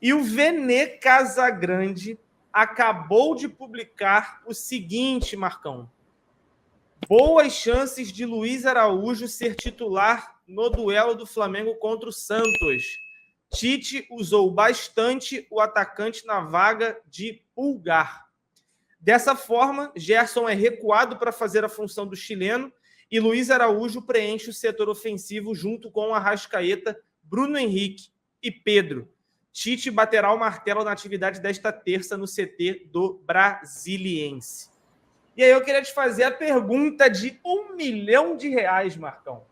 E o Vene Casagrande acabou de publicar o seguinte, Marcão. Boas chances de Luiz Araújo ser titular no duelo do Flamengo contra o Santos. Tite usou bastante o atacante na vaga de Pulgar. Dessa forma, Gerson é recuado para fazer a função do chileno e Luiz Araújo preenche o setor ofensivo junto com Arrascaeta, Bruno Henrique e Pedro. Tite baterá o martelo na atividade desta terça no CT do Brasiliense. E aí eu queria te fazer a pergunta de R$1 milhão, Marcão.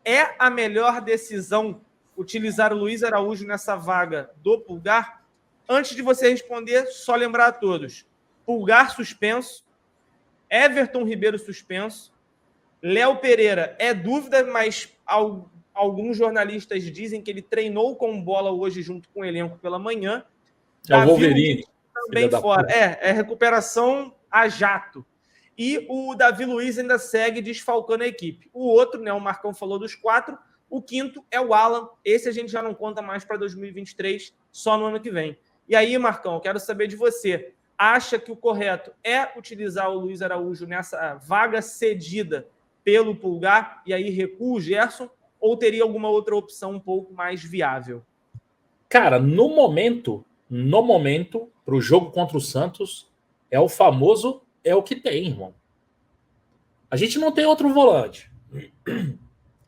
É a melhor decisão utilizar o Luiz Araújo nessa vaga do Pulgar? Antes de você responder, só lembrar a todos. Pulgar suspenso, Everton Ribeiro suspenso, Léo Pereira é dúvida, mas alguns jornalistas dizem que ele treinou com bola hoje junto com o elenco pela manhã. É o Wolverine. Também fora. É recuperação a jato. E o Davi Luiz ainda segue desfalcando a equipe. O outro, né, o Marcão falou dos 4, o quinto é o Alan. Esse a gente já não conta mais para 2023, só no ano que vem. E aí, Marcão, quero saber de você. Acha que o correto é utilizar o Luiz Araújo nessa vaga cedida pelo Pulgar e aí recua o Gerson? Ou teria alguma outra opção um pouco mais viável? Cara, no momento, para o jogo contra o Santos, é o famoso é o que tem, irmão. A gente não tem outro volante.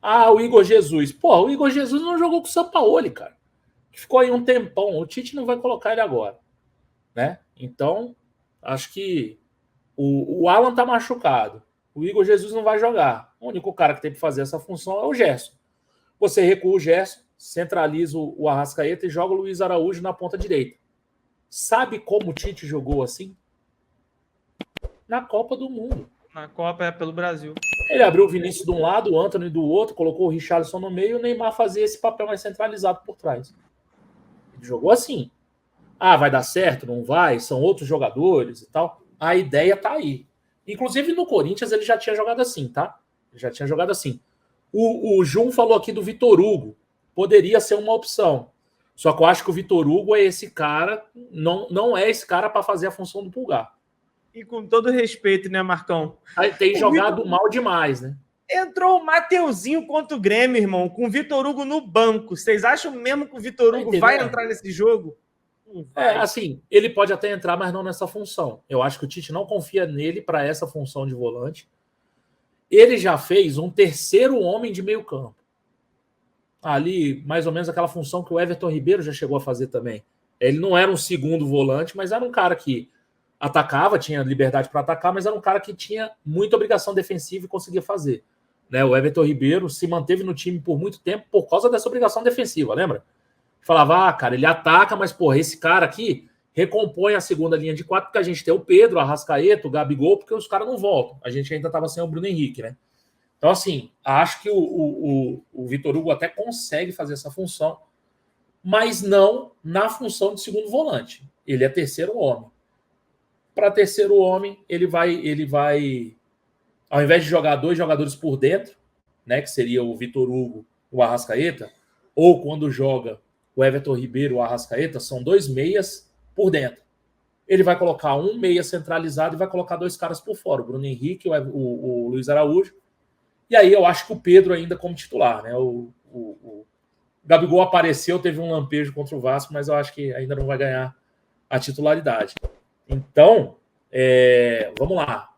O Igor Jesus. Pô, o Igor Jesus não jogou com o Sampaoli, cara. Ficou aí um tempão. O Tite não vai colocar ele agora, né? Então, acho que o Alan tá machucado. O Igor Jesus não vai jogar. O único cara que tem que fazer essa função é o Gerson. Você recua o Gerson, centraliza o Arrascaeta e joga o Luiz Araújo na ponta direita. Sabe como o Tite jogou assim? Na Copa do Mundo. Na Copa pelo Brasil. Ele abriu o Vinícius de um lado, o Antony do outro, colocou o Richarlison no meio e o Neymar fazia esse papel mais centralizado por trás. Ele jogou assim. Vai dar certo? Não vai? São outros jogadores e tal. A ideia tá aí. Inclusive no Corinthians ele já tinha jogado assim, tá? Ele já tinha jogado assim. O Jun falou aqui do Vitor Hugo. Poderia ser uma opção. Só que eu acho que o Vitor Hugo é esse cara, não é esse cara para fazer a função do Pulgar. E com todo respeito, né, Marcão? Aí tem jogado mal demais, né? Entrou o Mateuzinho contra o Grêmio, irmão, com o Vitor Hugo no banco. Vocês acham mesmo que o Vitor Hugo vai entrar nesse jogo? Assim, ele pode até entrar, mas não nessa função. Eu acho que o Tite não confia nele para essa função de volante. Ele já fez um terceiro homem de meio campo. Ali, mais ou menos aquela função que o Everton Ribeiro já chegou a fazer também. Ele não era um segundo volante, mas era um cara que atacava, tinha liberdade para atacar, mas era um cara que tinha muita obrigação defensiva e conseguia fazer. Né? O Everton Ribeiro se manteve no time por muito tempo por causa dessa obrigação defensiva, lembra? Falava, cara, ele ataca, mas, porra, esse cara aqui recompõe a segunda linha de 4, porque a gente tem o Pedro, o Arrascaeta, o Gabigol, porque os caras não voltam. A gente ainda estava sem o Bruno Henrique, né? Então, assim, acho que o Vitor Hugo até consegue fazer essa função, mas não na função de segundo volante. Ele é terceiro homem. Para terceiro homem, ele vai, ao invés de jogar 2 jogadores por dentro, né, que seria o Vitor Hugo e o Arrascaeta, ou quando joga o Everton Ribeiro e o Arrascaeta, são 2 meias por dentro. Ele vai colocar um meia centralizado e vai colocar 2 caras por fora, o Bruno Henrique e o Luiz Araújo. E aí eu acho que o Pedro ainda como titular, né? O Gabigol apareceu, teve um lampejo contra o Vasco, mas eu acho que ainda não vai ganhar a titularidade. Então, vamos lá.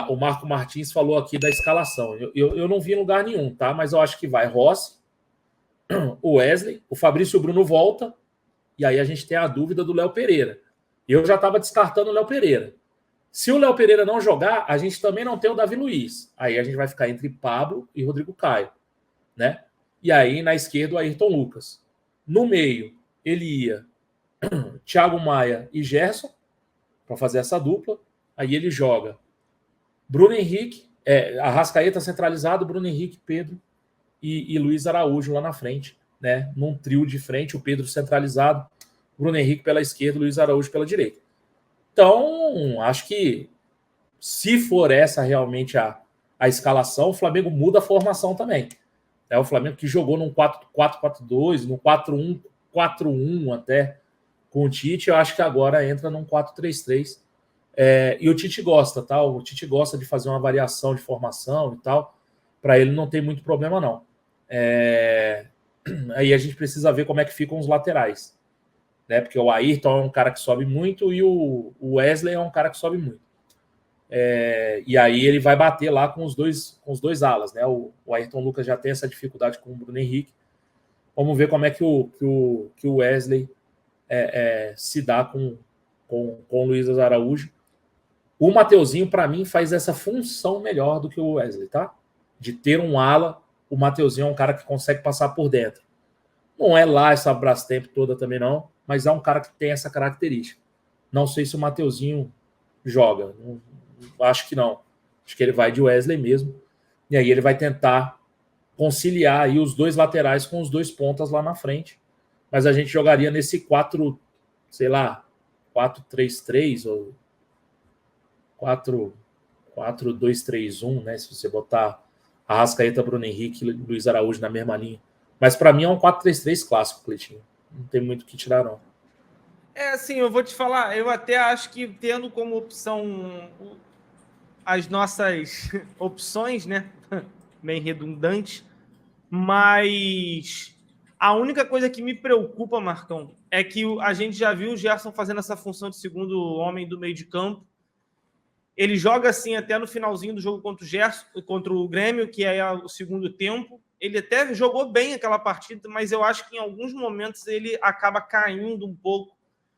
O Marco Martins falou aqui da escalação. Eu não vi em lugar nenhum, tá? Mas eu acho que vai Rossi, o Wesley, o Fabrício Bruno volta, e aí a gente tem a dúvida do Léo Pereira. Eu já estava descartando o Léo Pereira. Se o Léo Pereira não jogar, a gente também não tem o Davi Luiz. Aí a gente vai ficar entre Pablo e Rodrigo Caio, né? E aí na esquerda o Ayrton Lucas. No meio, ele ia Thiago Maia e Gerson para fazer essa dupla. Aí ele joga Bruno Henrique, Arrascaeta centralizado, Bruno Henrique, Pedro e Luiz Araújo lá na frente, né? Num trio de frente, o Pedro centralizado, Bruno Henrique pela esquerda, Luiz Araújo pela direita. Então, acho que se for essa realmente a escalação, o Flamengo muda a formação também. É o Flamengo que jogou num 4-4-2, num 4-1 até com o Tite, eu acho que agora entra num 4-3-3. E o Tite gosta, tá? O Tite gosta de fazer uma variação de formação e tal. Para ele não tem muito problema, não. Aí a gente precisa ver como é que ficam os laterais, né? Porque o Ayrton é um cara que sobe muito e o Wesley é um cara que sobe muito. E aí ele vai bater lá com os dois alas, né? O Ayrton Lucas já tem essa dificuldade com o Bruno Henrique. Vamos ver como é que o Wesley se dá com o Luiz Araújo. O Mateuzinho, para mim, faz essa função melhor do que o Wesley, tá? De ter um ala, o Mateuzinho é um cara que consegue passar por dentro. Não é lá essa Brastemp toda também não, mas é um cara que tem essa característica. Não sei se o Mateuzinho joga, acho que não. Acho que ele vai de Wesley mesmo. E aí ele vai tentar conciliar aí os dois laterais com os dois pontas lá na frente. Mas a gente jogaria nesse 4, sei lá, 4-3-3 ou 4-2-3-1, né? Se você botar Arrascaeta, Bruno Henrique e Luiz Araújo na mesma linha. Mas para mim é um 4-3-3 clássico, Cleitinho. Não tem muito o que tirar, não. Assim, eu vou te falar, eu até acho que tendo como opção as nossas opções, né? Bem redundante, mas a única coisa que me preocupa, Marcão, é que a gente já viu o Gerson fazendo essa função de segundo homem do meio de campo. Ele joga assim até no finalzinho do jogo contra o Grêmio, que é o segundo tempo. Ele até jogou bem aquela partida, mas eu acho que em alguns momentos ele acaba caindo um pouco.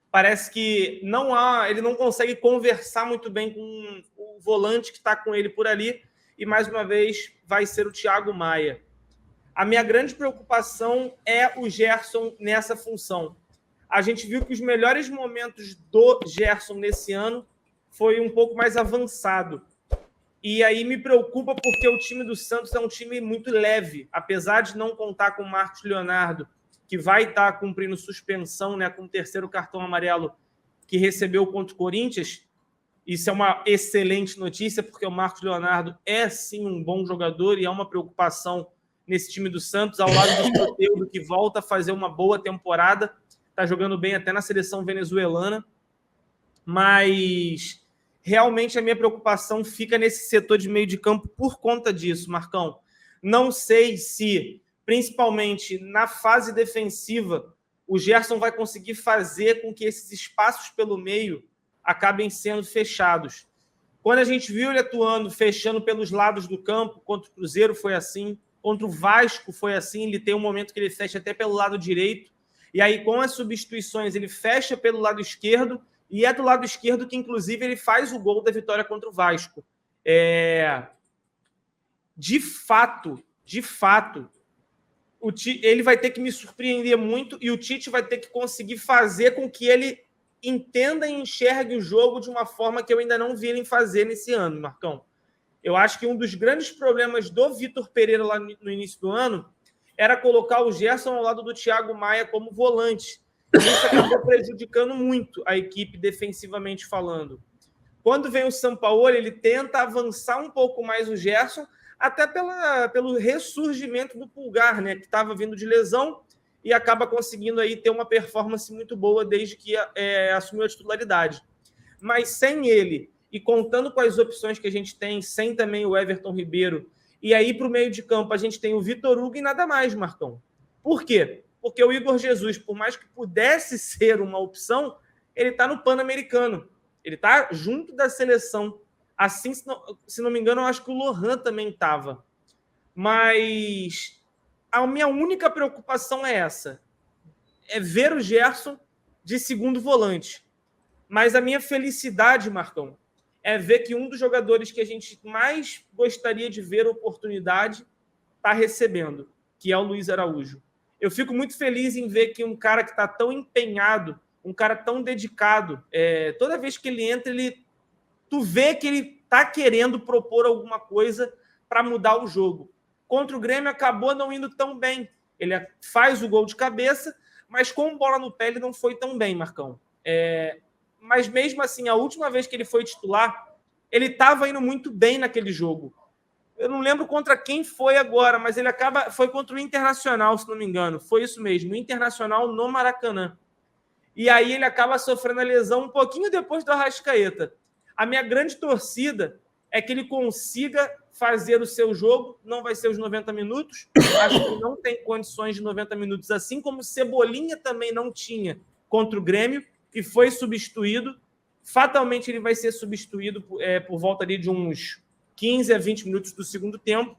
Parece que ele não consegue conversar muito bem com o volante que está com ele por ali. E mais uma vez vai ser o Thiago Maia. A minha grande preocupação é o Gerson nessa função. A gente viu que os melhores momentos do Gerson nesse ano foi um pouco mais avançado. E aí me preocupa porque o time do Santos é um time muito leve, apesar de não contar com o Marcos Leonardo, que vai estar cumprindo suspensão, né, com o terceiro cartão amarelo que recebeu contra o Corinthians. Isso é uma excelente notícia, porque o Marcos Leonardo é, sim, um bom jogador e é uma preocupação nesse time do Santos, ao lado do Soteldo, que volta a fazer uma boa temporada, está jogando bem até na seleção venezuelana. Mas realmente a minha preocupação fica nesse setor de meio de campo por conta disso, Marcão. Não sei se, principalmente na fase defensiva, o Gerson vai conseguir fazer com que esses espaços pelo meio acabem sendo fechados. Quando a gente viu ele atuando, fechando pelos lados do campo, contra o Cruzeiro foi assim, contra o Vasco foi assim, ele tem um momento que ele fecha até pelo lado direito, e aí com as substituições ele fecha pelo lado esquerdo, e é do lado esquerdo que, inclusive, ele faz o gol da vitória contra o Vasco. De fato, ele vai ter que me surpreender muito e o Tite vai ter que conseguir fazer com que ele entenda e enxergue o jogo de uma forma que eu ainda não vi ele fazer nesse ano, Marcão. Eu acho que um dos grandes problemas do Vitor Pereira lá no início do ano era colocar o Gerson ao lado do Thiago Maia como volante. Isso acabou prejudicando muito a equipe defensivamente falando. Quando vem o Sampaoli, ele tenta avançar um pouco mais o Gerson, até pelo ressurgimento do Pulgar, né, que estava vindo de lesão e acaba conseguindo aí ter uma performance muito boa desde que assumiu a titularidade. Mas sem ele, e contando com as opções que a gente tem, sem também o Everton Ribeiro, e aí para o meio de campo a gente tem o Vitor Hugo e nada mais, Marcão. Por quê? Porque o Igor Jesus, por mais que pudesse ser uma opção, ele está no Pan-Americano. Ele está junto da seleção. Assim, se não me engano, eu acho que o Lohan também estava. Mas a minha única preocupação é essa. É ver o Gerson de segundo volante. Mas a minha felicidade, Marcão, é ver que um dos jogadores que a gente mais gostaria de ver oportunidade está recebendo, que é o Luiz Araújo. Eu fico muito feliz em ver que um cara que está tão empenhado, um cara tão dedicado, toda vez que ele entra, tu vê que ele está querendo propor alguma coisa para mudar o jogo. Contra o Grêmio acabou não indo tão bem. Ele faz o gol de cabeça, mas com bola no pé ele não foi tão bem, Marcão. Mas mesmo assim, a última vez que ele foi titular, ele estava indo muito bem naquele jogo. Eu não lembro contra quem foi agora, mas ele foi contra o Internacional, se não me engano. Foi isso mesmo, o Internacional no Maracanã. E aí ele acaba sofrendo a lesão um pouquinho depois do Arrascaeta. A minha grande torcida é que ele consiga fazer o seu jogo, não vai ser os 90 minutos, acho que não tem condições de 90 minutos, assim como Cebolinha também não tinha contra o Grêmio e foi substituído. Fatalmente ele vai ser substituído por volta ali de uns 15 a 20 minutos do segundo tempo,